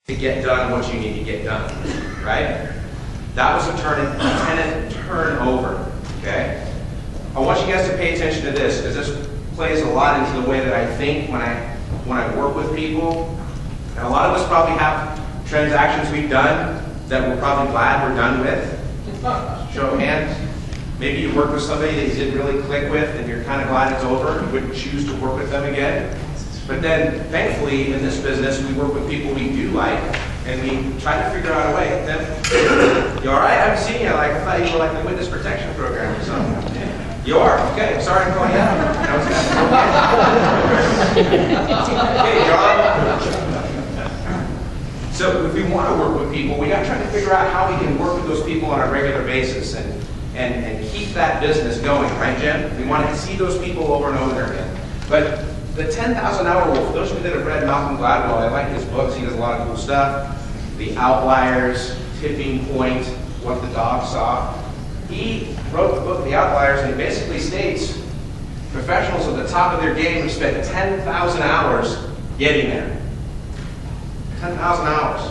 to get done what you need to get done, right? That was a tenant turnover, okay? I want you guys to pay attention to this, because this plays a lot into the way that I think when I work with people. And a lot of us probably have transactions we've done that we're probably glad we're done with. Show of hands. Maybe you work with somebody that you didn't really click with and you're kind of glad it's over. You wouldn't choose to work with them again. But then, thankfully, in this business, we work with people we do like, and we try to figure out a way. Tim, you all right? I haven't seen you. Like, I thought you were like the witness protection program or something. You are? Okay. Sorry to call you out. Okay, John. So if we want to work with people, we got to try to figure out how we can work with those people on a regular basis and keep that business going, right, Jim? We want to see those people over and over again. But the 10,000 hour rule, for those of you that have read Malcolm Gladwell, I like his books, he does a lot of cool stuff. The Outliers, Tipping Point, What the Dog Saw. He wrote the book, The Outliers, and he basically states professionals at the top of their game have spent 10,000 hours getting there. 10,000 hours.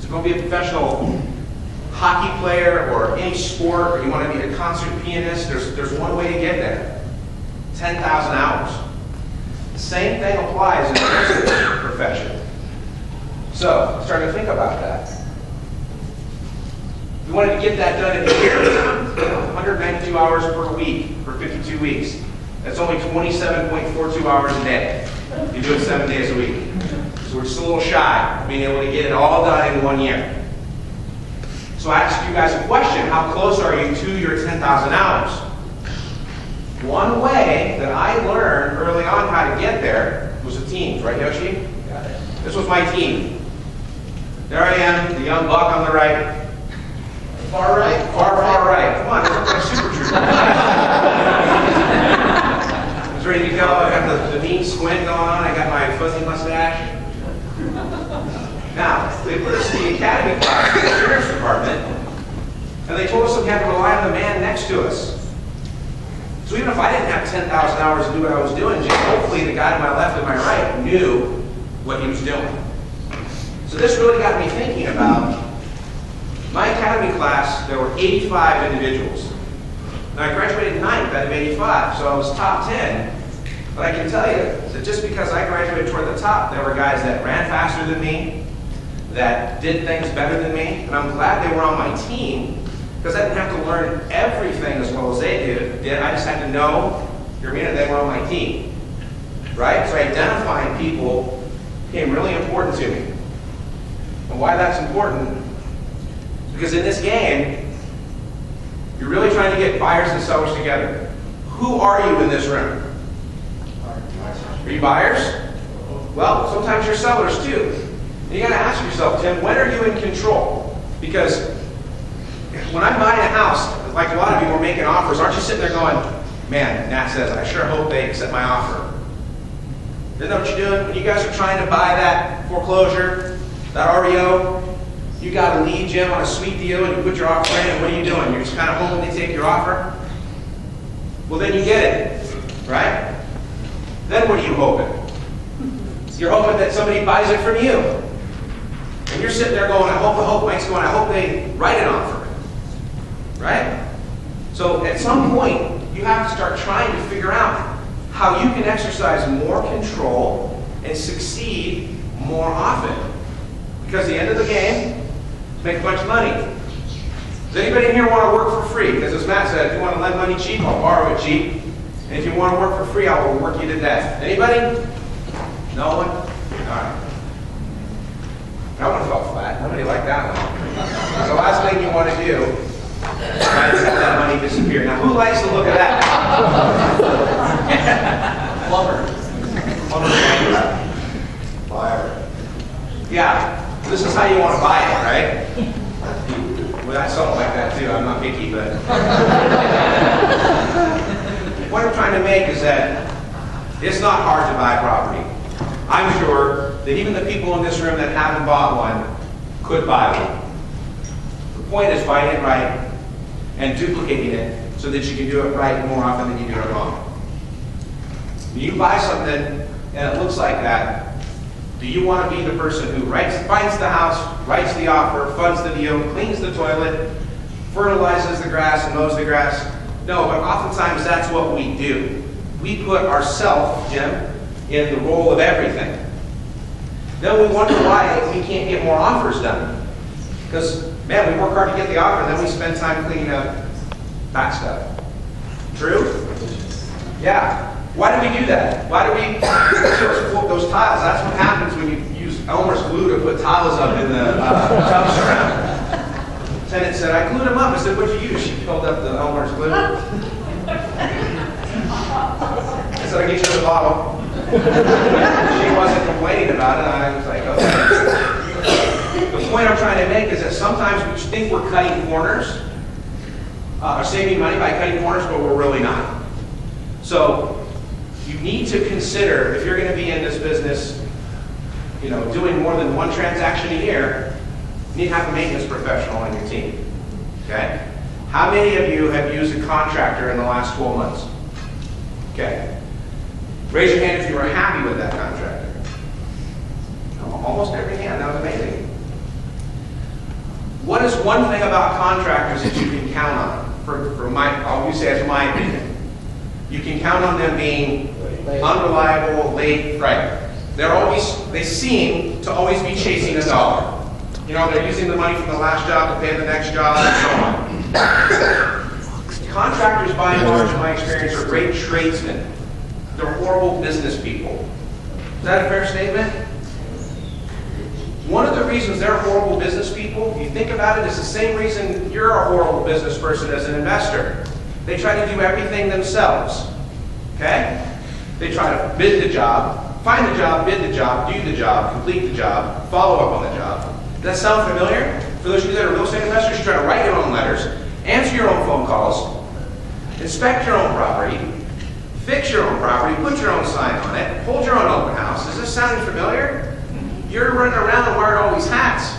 So go be a professional hockey player or any sport, or you want to be a concert pianist, there's one way to get there. 10,000 hours. The same thing applies in the business profession. So, start to think about that. We wanted to get that done in a year. 192 hours per week for 52 weeks. That's only 27.42 hours a day. You do it 7 days a week. So we're just a little shy of being able to get it all done in 1 year. So I asked you guys a question. How close are you to your 10,000 hours? One way that I learned early on how to get there was the teams, right, Yoshi? Got it. This was my team. There I am, the young buck on the right. Far right? Far right. Come on, I look like Super Trooper. I was ready to go. I got the mean squint going on. I got my fuzzy mustache. Now, they put us in the academy class in the sheriff's department, and they told us that we had to rely on the man next to us. So even if I didn't have 10,000 hours to do what I was doing, hopefully the guy to my left and my right knew what he was doing. So this really got me thinking about my academy class. There were 85 individuals. Now I graduated 9th out of 85, so I was top 10. But I can tell you that just because I graduated toward the top, there were guys that ran faster than me, that did things better than me, and I'm glad they were on my team, because I didn't have to learn everything as well as they did. I just had to know, they were on my team, right? So identifying people became really important to me. And why that's important? Because in this game, you're really trying to get buyers and sellers together. Who are you in this room? Are you buyers? Well, sometimes you're sellers too. And you got to ask yourself, Tim, when are you in control? Because when I'm buying a house, like a lot of you are making offers, aren't you sitting there going, man, Nat says, I sure hope they accept my offer. Isn't that what you're doing? When you guys are trying to buy that foreclosure, that REO, you got a lead, Jim, on a sweet deal, and you put your offer in, and what are you doing? You're just kind of hoping they take your offer? Well, then you get it, right? Then what are you hoping? You're hoping that somebody buys it from you. And you're sitting there going, I hope Mike's going, I hope they write an offer. Right? So at some point, you have to start trying to figure out how you can exercise more control and succeed more often. Because at the end of the game, make a bunch of money. Does anybody in here want to work for free? Because as Matt said, if you want to lend money cheap, I'll borrow it cheap. And if you want to work for free, I will work you to death. Anybody? No one? All right. That one fell flat. Nobody liked that one. The last thing you want to do is try to have that money disappear. Now, who likes the look of that? Plumber. Buyer. Yeah. This is how you want to buy it, right? Well, that's something like that too. I'm not picky, but the point I'm trying to make is that it's not hard to buy property. I'm sure that even the people in this room that haven't bought one could buy one. The point is buying it right and duplicating it so that you can do it right more often than you do it wrong. When you buy something and it looks like that, Do you want to be the person who finds the house, writes the offer, funds the deal, cleans the toilet, fertilizes the grass and mows the grass? No, but oftentimes that's what we do. We put ourselves, Jim, in the role of everything. Then we wonder why we can't get more offers done. Because, man, we work hard to get the offer, and then we spend time cleaning up that stuff. True? Yeah. Why do we do that? Why do we flip those tiles? That's what happens when you use Elmer's glue to put tiles up in the tubs around. The tenant said, I glued them up. I said, what'd you use? She held up the Elmer's glue. I said, I get you the bottle. She wasn't complaining about it. I was like, okay. The point I'm trying to make is that sometimes we think we're cutting corners, or saving money by cutting corners, but we're really not. So you need to consider, if you're going to be in this business, doing more than one transaction a year, you need to have a maintenance professional on your team. Okay? How many of you have used a contractor in the last 12 months? Okay. Raise your hand if you were happy with that contractor. Almost every hand. That was amazing. What is one thing about contractors that you can count on? I'll say as my opinion. You can count on them being unreliable, late, right? They seem to always be chasing a dollar. They're using the money from the last job to pay the next job and so on. Contractors, by and large, in my experience, are great tradesmen. They're horrible business people. Is that a fair statement? One of the reasons they're horrible business people, if you think about it, is the same reason you're a horrible business person as an investor. They try to do everything themselves. Okay? They try to bid the job, find the job, bid the job, do the job, complete the job, follow up on the job. Does that sound familiar? For those of you that are real estate investors, you try to write your own letters, answer your own phone calls, inspect your own property, fix your own property, put your own sign on it, hold your own open house. Is this sounding familiar? You're running around and wearing all these hats.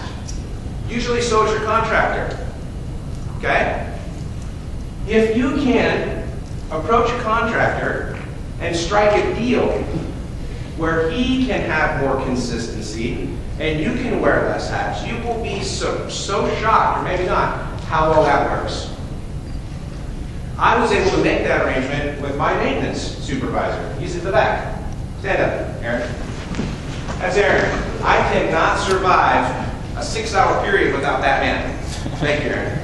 Usually so is your contractor. Okay? If you can approach a contractor and strike a deal where he can have more consistency and you can wear less hats, you will be so shocked, or maybe not, how well that works. I was able to make that arrangement with my maintenance supervisor. He's at the back. Stand up, Aaron. That's Aaron. I cannot survive a 6-hour period without that man. Thank you, Aaron.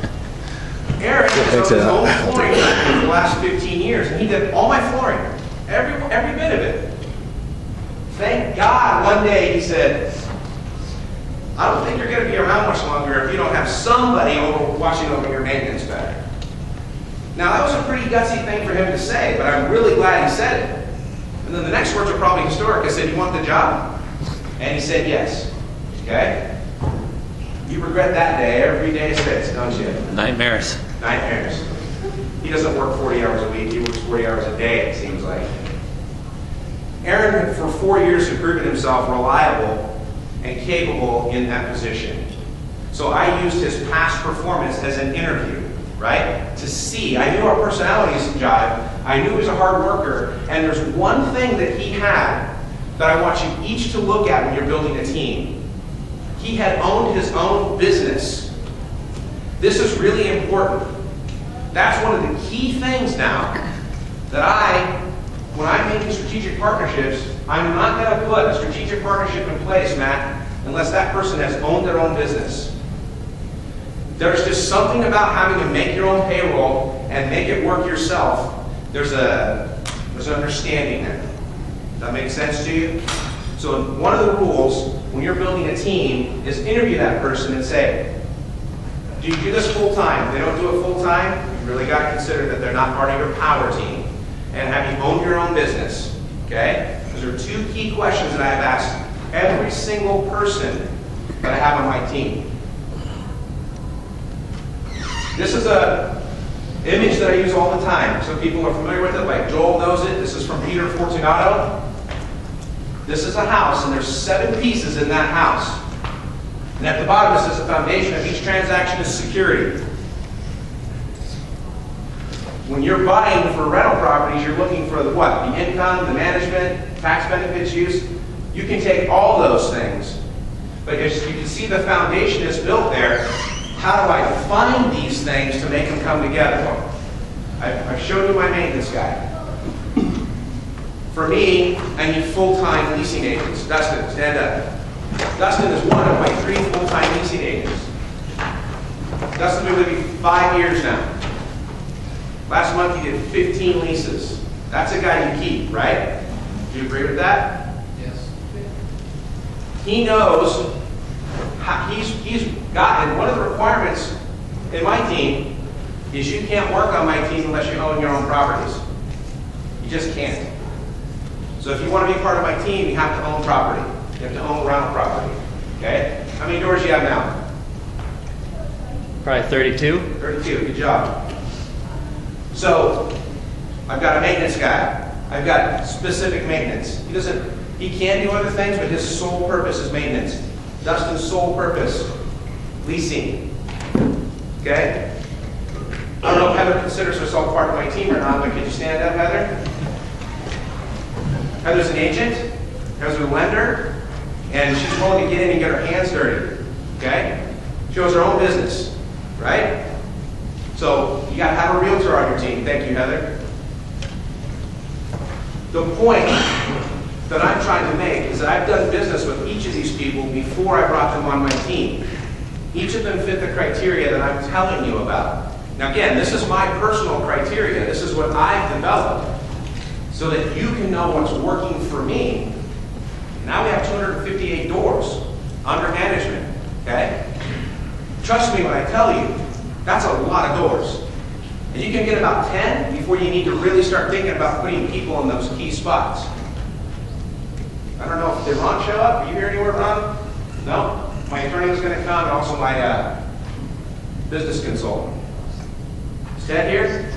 Aaron has owned his own flooring company for the last 15 years, and he did all my flooring, every bit of it. Thank God one day he said, I don't think you're going to be around much longer if you don't have somebody watching over your maintenance better. Now, that was a pretty gutsy thing for him to say, but I'm really glad he said it. And then the next words are probably historic. I said, you want the job? And he said, yes. Okay? You regret that day every day since, don't you? Nightmares. Nightmares. He doesn't work 40 hours a week. He works 40 hours a day, it seems like. Aaron, for 4 years, had proven himself reliable and capable in that position. So I used his past performance as an interview, right? To see. I knew our personalities jive. I knew he was a hard worker. And there's one thing that he had that I want you each to look at when you're building a team. He had owned his own business. This is really important. That's one of the key things now that when I'm making strategic partnerships, I'm not going to put a strategic partnership in place, Matt, unless that person has owned their own business. There's just something about having to make your own payroll and make it work yourself. There's an understanding there. Does that make sense to you? So one of the rules when you're building a team is interview that person and say, do you do this full time? If they don't do it full time, you really got to consider that they're not part of your power team. And have you owned your own business? Okay? Those are two key questions that I have asked every single person that I have on my team. This is an image that I use all the time, so people are familiar with it, like Joel knows it. This is from Peter Fortunato. This is a house, and there's 7 pieces in that house. And at the bottom it says the foundation of each transaction is security. When you're buying for rental properties, you're looking for the what? The income, the management, tax benefits use. You can take all those things, but as you can see the foundation is built there. How do I find these things to make them come together? I've shown you my maintenance guy. For me, I need full-time leasing agents. Dustin, stand up. Dustin is one of my 3 full-time leasing agents. Dustin's been with me 5 years now. Last month he did 15 leases. That's a guy you keep, right? Do you agree with that? Yes. He knows how, he's gotten, one of the requirements in my team is you can't work on my team unless you own your own properties. You just can't. So if you want to be part of my team, you have to own property. You have to own rental property. Okay? How many doors do you have now? Probably 32. 32, good job. So, I've got a maintenance guy. I've got specific maintenance. He can do other things, but his sole purpose is maintenance. Dustin's sole purpose, leasing. Okay? I don't know if Heather considers herself part of my team or not, but can you stand up, Heather? Heather's an agent, Heather's a lender, and she's willing to get in and get her hands dirty. Okay? She owns her own business, right? So you got to have a realtor on your team. Thank you, Heather. The point that I'm trying to make is that I've done business with each of these people before I brought them on my team. Each of them fit the criteria that I'm telling you about. Now again, this is my personal criteria. This is what I've developed so that you can know what's working for me. Now we have 258 doors under management, okay? Trust me when I tell you, that's a lot of doors. And you can get about 10 before you need to really start thinking about putting people in those key spots. I don't know, did Ron show up? Are you here anywhere, Ron? No? My attorney was going to come, and also my business consultant. Is Ted here?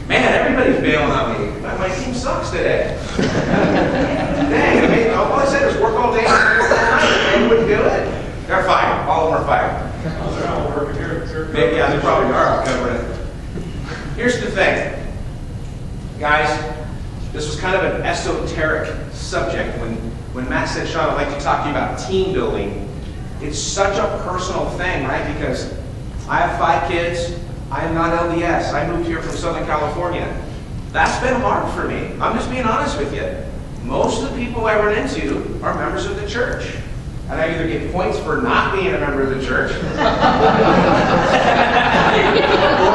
Man, everybody's bailing on me. My team sucks today. Dang, I mean, all I said was work all day and work all night. They wouldn't do it. They're fired. All of them are fired. They're all working here. Maybe, yeah, they probably are. Covering it. Here's the thing. Guys, this was kind of an esoteric subject. When Matt said, Sean, I'd like to talk to you about team building, it's such a personal thing, right? Because I have 5 kids. I am not LDS. I moved here from Southern California. That's been hard for me. I'm just being honest with you. Most of the people I run into are members of the church. And I either get points for not being a member of the church, or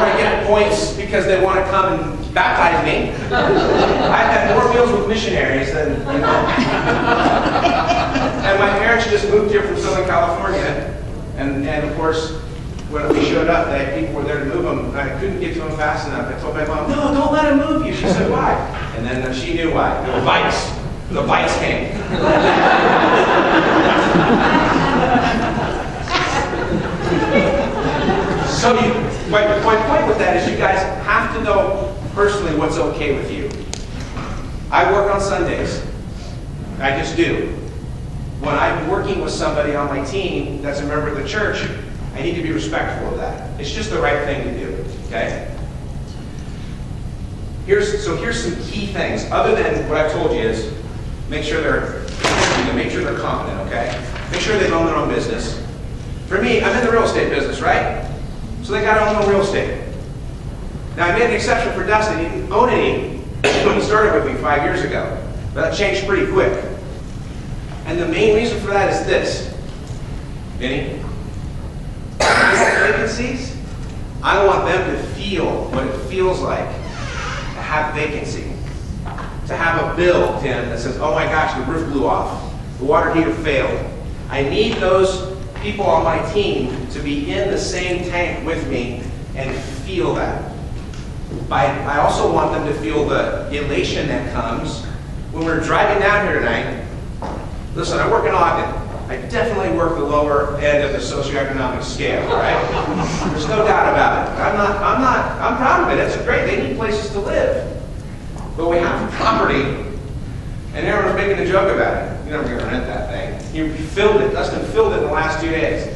I get points because they want to come and baptize me. I've had more meals with missionaries than, you know. And my parents just moved here from Southern California. And of course, when we showed up, people were there to move them. I couldn't get to them fast enough. I told my mom, no, don't let him move you. She said, why? And then she knew why. The bites. The bites came. So my point with that is you guys have to know personally what's okay with you. I work on Sundays. I just do. When I'm working with somebody on my team that's a member of the church, I need to be respectful of that. It's just the right thing to do, okay? Here's some key things. Other than what I've told you is, make sure they're competent, okay? Make sure they own their own business. For me, I'm in the real estate business, right? So they got to own their own real estate. Now, I made an exception for Dustin. He didn't own any when he started with me 5 years ago. But that changed pretty quick. And the main reason for that is this. Vinny? Vacancies, I want them to feel what it feels like to have vacancy. To have a bill, Tim, that says, oh my gosh, the roof blew off. The water heater failed. I need those people on my team to be in the same tank with me and feel that. I also want them to feel the elation that comes when we're driving down here tonight. Listen, I work in Ogden. I definitely work the lower end of the socioeconomic scale, right? There's no doubt about it. I'm proud of it. It's great. They need places to live. But we have property, and everyone's making a joke about it. You're never going to rent that thing. He filled it. Dustin filled it in the last 2 days.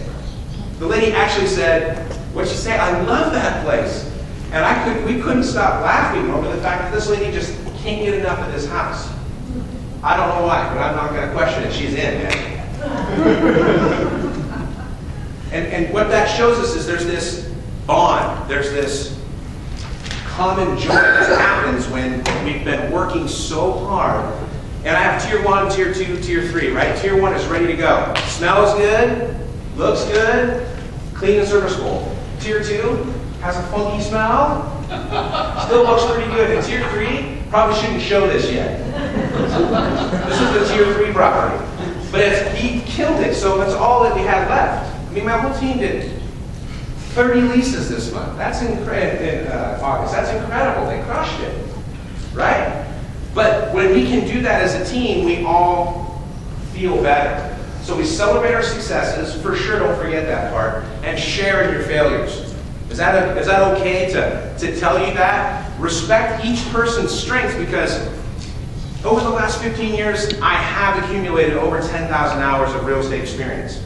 The lady actually said, what'd she say? I love that place. And we couldn't stop laughing over the fact that this lady just can't get enough of this house. I don't know why, but I'm not going to question it. She's in, man. And what that shows us is there's this bond, there's this common joy that happens when we've been working so hard. And I have tier 1, tier 2, tier 3, right? Tier 1 is ready to go. Smells good, looks good, clean and serviceable. Tier 2 has a funky smell, still looks pretty good. And tier 3 probably shouldn't show this yet. This is the tier 3 property. But he killed it, so that's all that we had left. I mean, my whole team did 30 leases this month. That's incredible. In August, that's incredible. They crushed it, right? But when we can do that as a team, we all feel better. So we celebrate our successes, for sure, don't forget that part, and share in your failures. Is that okay to tell you that? Respect each person's strengths, because over the last 15 years, I have accumulated over 10,000 hours of real estate experience.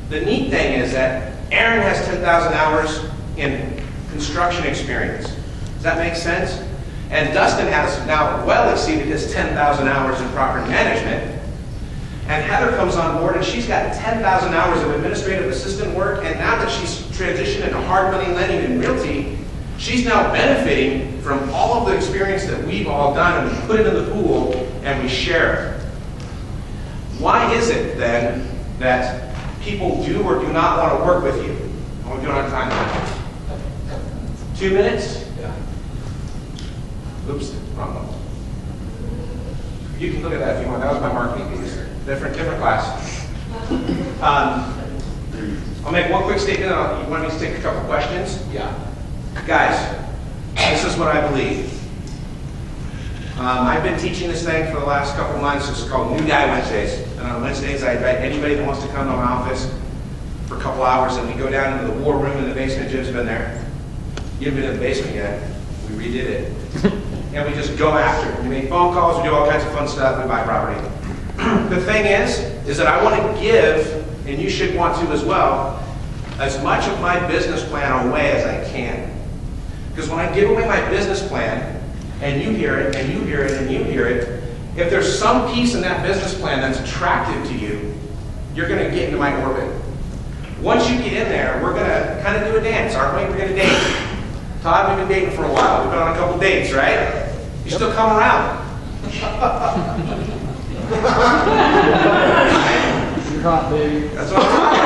The neat thing is that Aaron has 10,000 hours in construction experience. Does that make sense? And Dustin has now well exceeded his 10,000 hours in property management. And Heather comes on board and she's got 10,000 hours of administrative assistant work, and now that she's transitioned into hard money lending and realty, she's now benefiting from all of the experience that we've all done, and we put it in the pool and we share it. Why is it then that people do or do not want to work with you? We don't have time. 2 minutes? Yeah. Oops, wrong one. You can look at that if you want. That was my marketing piece. Different class. I'll make one quick statement. You want me to take a couple questions? Yeah. Guys, this is what I believe. I've been teaching this thing for the last couple months. It's called New Guy Wednesdays. And on Wednesdays, I invite anybody that wants to come to my office for a couple hours, and we go down into the war room in the basement. Jim's been there. You haven't been in the basement yet. We redid it. And we just go after it. We make phone calls, we do all kinds of fun stuff, we buy property. The thing is that I want to give, and you should want to as well, as much of my business plan away as I can. Because when I give away my business plan, and you hear it, and you hear it, and you hear it, if there's some piece in that business plan that's attractive to you, you're going to get into my orbit. Once you get in there, we're going to kind of do a dance, aren't we? We're going to date. Todd, we've been dating for a while. We've been on a couple dates, right? You still come around. You're hot, baby. That's what I'm talking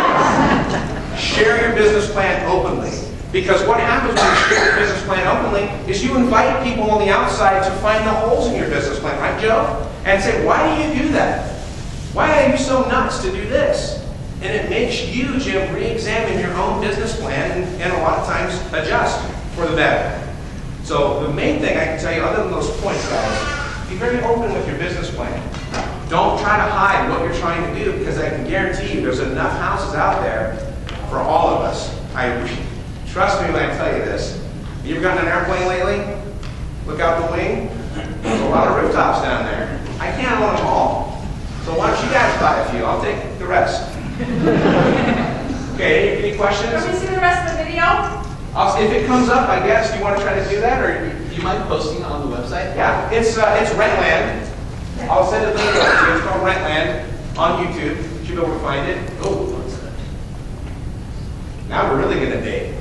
about. Share your business plan openly. Because what happens when you share your business plan openly is you invite people on the outside to find the holes in your business plan, right, Joe? And say, why do you do that? Why are you so nuts to do this? And it makes you, Jim, re-examine your own business plan and a lot of times adjust for the better. So the main thing I can tell you, other than those points, guys, be very open with your business plan. Don't try to hide what you're trying to do, because I can guarantee you there's enough houses out there for all of us. Trust me when I tell you this. You ever gotten an airplane lately? Look out the wing. There's a lot of rooftops down there. I can't own them all. So why don't you guys buy a few? I'll take the rest. Okay, any questions? Can we see the rest of the video? If it comes up, I guess, do you want to try to do that, or? Do you mind posting it on the website? Yeah, it's Rentland. I'll send a link to you. It's called Rentland on YouTube. You should be able to find it. Oh, now we're really gonna date.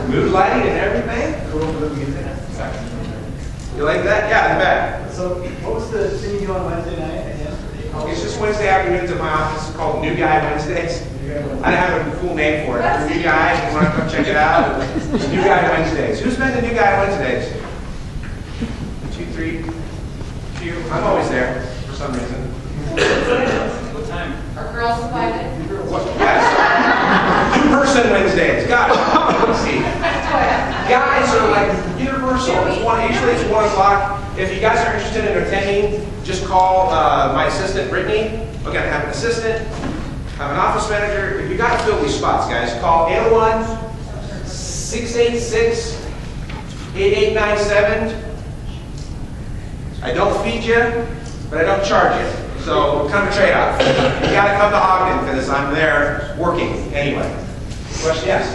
Mood lighting and everything. You like that? Yeah, in the back. So, what was the thing you do on Wednesday night again? It's just Wednesday afternoons at my office. It's called New Guy Wednesdays. I don't have a cool name for it. New Guy, if you want to come check it out. New Guy Wednesdays. Who's been to New Guy Wednesdays? 2, 3, 2. I'm always there for some reason. What time? Are girls invited? What? Yes. In-person Wednesdays. God, let's see. Guys are like universal. Usually it's 1 o'clock. If you guys are interested in attending, just call my assistant, Brittany. We're going to have an assistant, have an office manager. If you got to fill these spots, guys, call 801-686-8897. I don't feed you, but I don't charge you. So kind of a trade-off. You got to come to Ogden because I'm there working anyway. Question? Yes?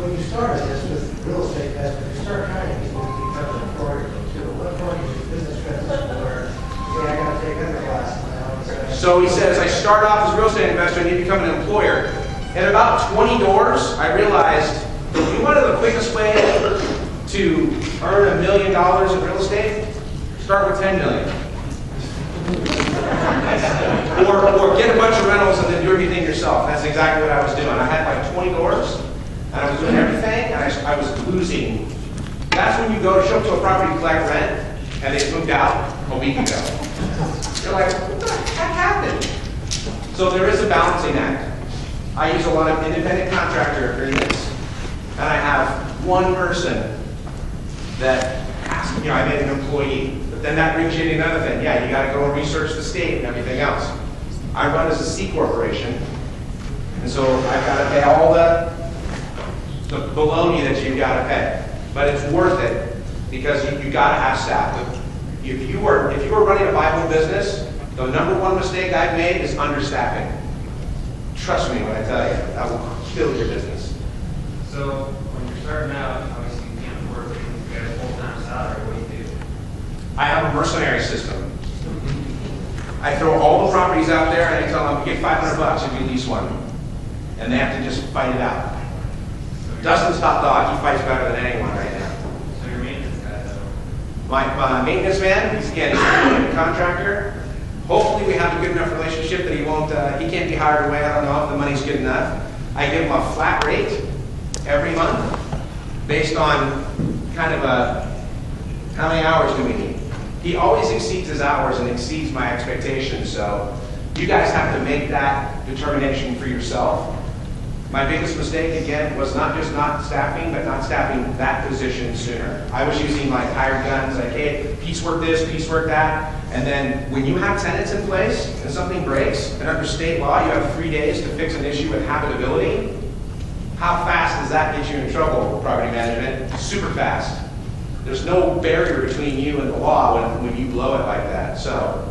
When you started this with real estate, when you start trying to get people to become an employer, what point is your business transition where you So he says, I start off as a real estate investor and you become an employer. In about 20 doors, I realized if you wanted the quickest way to earn $1 million in real estate, start with 10 million. or get a bunch of rentals and then do everything yourself. That's exactly what I was doing. I had like 20 doors, and I was doing everything, and I was losing. That's when you go to show up to a property to collect rent, and they moved out a week ago. You're like, what the heck happened? So there is a balancing act. I use a lot of independent contractor agreements, and I have one person that has, I made an employee. But then that brings you into another thing. Yeah, you got to go and research the state and everything else. I run as a C corporation, and so I've got to pay all the baloney that you've got to pay. But it's worth it because you got to have staff. If you were running a viable business, the number one mistake I've made is understaffing. Trust me when I tell you, that will kill your business. So when you're starting out, obviously you can't afford to get a full-time salary. What do you do? I have a mercenary system. I throw all the properties out there and I tell them, get $500 if you lease one. And they have to just fight it out. Dustin's top dog, he fights better than anyone right now. So your maintenance guy, though? My maintenance man, he's a contractor. Hopefully we have a good enough relationship that he can't be hired away. I don't know if the money's good enough. I give him a flat rate every month based on kind of how many hours do we need. He always exceeds his hours and exceeds my expectations, so you guys have to make that determination for yourself. My biggest mistake, again, was not just not staffing, but not staffing that position sooner. I was using like hired guns, like, hey, piecework this, piecework that, and then when you have tenants in place and something breaks, and under state law you have 3 days to fix an issue with habitability, how fast does that get you in trouble, property management? Super fast. There's no barrier between you and the law when you blow it like that. So,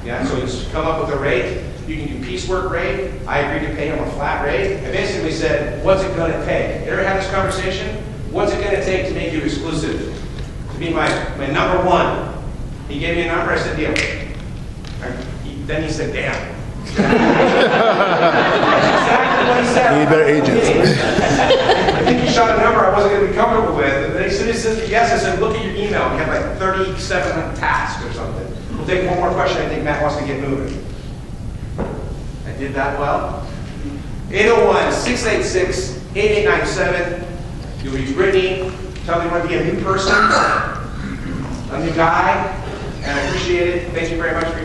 yeah, so just come up with a rate. You can do piecework rate. I agreed to pay him a flat rate. I basically said, what's it going to take? You ever had this conversation? What's it going to take to make you exclusive? To be my number one. He gave me a number, I said, deal. Then he said, damn. Exactly what he said. Need better agents. I think he shot a number I wasn't going to be comfortable with. And then as soon as he said yes, I said, look at your email. We have like 37 tasks or something. We'll take one more question. I think Matt wants to get moving. I did that well. 801-686-8897. You'll reach Brittany. Tell me you want to be a new person, a new guy, and I appreciate it. Thank you very much for your time.